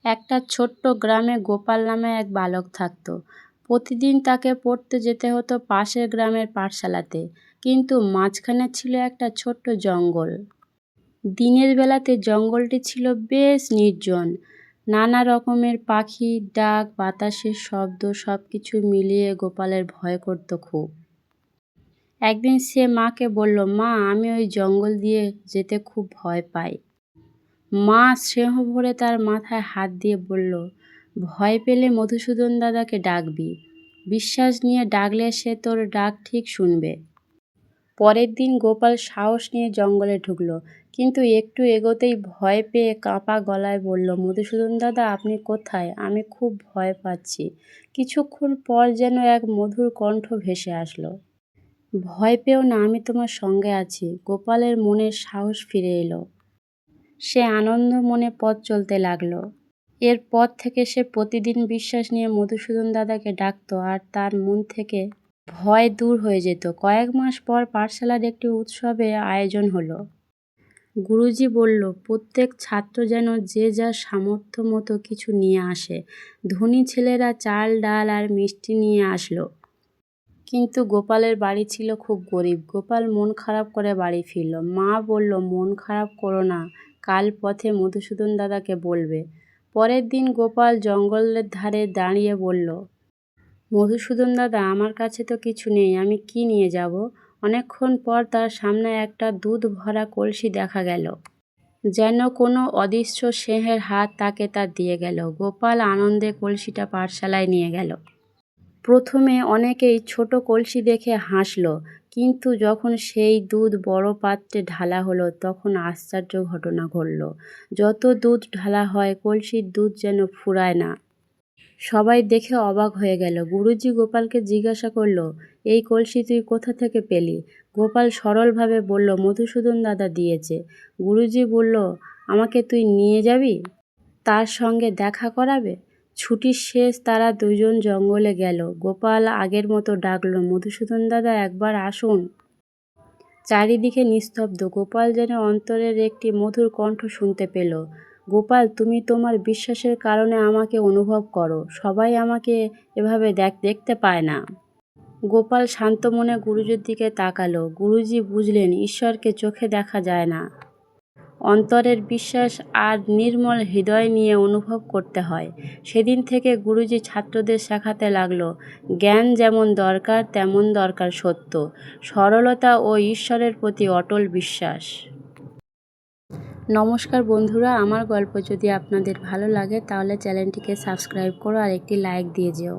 একটা ছোট্ট গ্রামে গোপাল নামে এক বালক থাকত। প্রতিদিন তাকে পড়তে যেতে হতো পাশের গ্রামের পাঠশালাতে, কিন্তু মাঝখানে ছিল একটা ছোট্ট জঙ্গল। দিনের বেলাতে জঙ্গলটি ছিল বেশ নির্জন। নানা রকমের পাখির ডাক, বাতাসের শব্দ সবকিছু মিলিয়ে গোপালের ভয় করত খুব। একদিন সে মাকে বলল, মা, আমি ওই জঙ্গল দিয়ে যেতে খুব ভয় পাই। মা স্নেহ ভরে তার মাথায় হাত দিয়ে বলল, ভয় পেলে মধুসূদন দাদাকে ডাকবি। বিশ্বাস নিয়ে ডাকলে সে তোর ডাক ঠিক শুনবে। পরের দিন গোপাল সাহস নিয়ে জঙ্গলে ঢুকলো, কিন্তু একটু এগোতেই ভয় পেয়ে কাঁপা গলায় বলল, মধুসূদন দাদা, আপনি কোথায়? আমি খুব ভয় পাচ্ছি। কিছুক্ষণ পর যেন এক মধুর কণ্ঠ ভেসে আসলো, ভয় পেও না, আমি তোমার সঙ্গে আছি। গোপালের মনের সাহস ফিরে এলো। সে আনন্দ মনে পথ চলতে লাগলো। এরপর থেকে সে প্রতিদিন বিশ্বাস নিয়ে মধুসূদন দাদাকে ডাকতো, আর তার মন থেকে ভয় দূর হয়ে যেত। কয়েক মাস পর পাঠশালার একটি উৎসবের আয়োজন হলো। গুরুজি বলল, প্রত্যেক ছাত্র যেন যে যার সামর্থ্য মতো কিছু নিয়ে আসে। ধনী ছেলেরা চাল, ডাল আর মিষ্টি নিয়ে আসলো, কিন্তু গোপালের বাড়ি ছিল খুব গরিব। গোপাল মন খারাপ করে বাড়ি ফিরল। মা বলল, মন খারাপ করো না, কাল পথে মধুসূদন দাদাকে বলবে। পরের দিন গোপাল জঙ্গলের ধারে দাঁড়িয়ে বলল, মধুসূদন দাদা, আমার কাছে তো কিছু নেই, আমি কি নিয়ে যাব? অনেকক্ষণ পর তার সামনে একটা দুধ ভরা কলসি দেখা গেল। যেন কোনো অদৃশ্য স্নেহের হাত তাকে তা দিয়ে গেল। গোপাল আনন্দে কলসিটা পাঠশালায় নিয়ে গেল। প্রথমে অনেকেই ছোট কলসি দেখে হাসল, কিন্তু যখন সেই দুধ বড় পাত্রে ঢালা হলো তখন আশ্চর্য ঘটনা ঘটল। যত দুধ ঢালা হয়, কলসির দুধ যেন ফুরায় না। সবাই দেখে অবাক হয়ে গেল। গুরুজি গোপালকে জিজ্ঞাসা করল, এই কলসি তুই কোথা থেকে পেলি? গোপাল সরলভাবে বলল, মধুসূদন দাদা দিয়েছে। গুরুজি বলল, আমাকে তুই নিয়ে যাবি? তার সঙ্গে দেখা করাবে? ছুটির শেষ তারা দুজন জঙ্গলে গেল। গোপাল আগের মতো ডাকল, মধুসূদন দাদা, একবার আসুন। চারিদিকে নিস্তব্ধ। গোপাল যেন অন্তরের একটি মধুর কণ্ঠ শুনতে পেল, গোপাল, তুমি তোমার বিশ্বাসের কারণে আমাকে অনুভব করো। সবাই আমাকে এভাবে দেখতে পায় না। গোপাল শান্ত মনে গুরুজির দিকে তাকালো। গুরুজি বুঝলেন, ঈশ্বরকে চোখে দেখা যায় না, অন্তরের বিশ্বাস আর নির্মল হৃদয় নিয়ে অনুভব করতে হয়। সেদিন থেকে গুরুজি ছাত্রদের শেখাতে লাগলো, জ্ঞান যেমন দরকার তেমন দরকার সত্য, সরলতা ও ঈশ্বরের প্রতি অটল বিশ্বাস। নমস্কার বন্ধুরা, আমার গল্প যদি আপনাদের ভালো লাগে তাহলে চ্যানেলটিকে সাবস্ক্রাইব করো আর একটি লাইক দিয়ে যেও।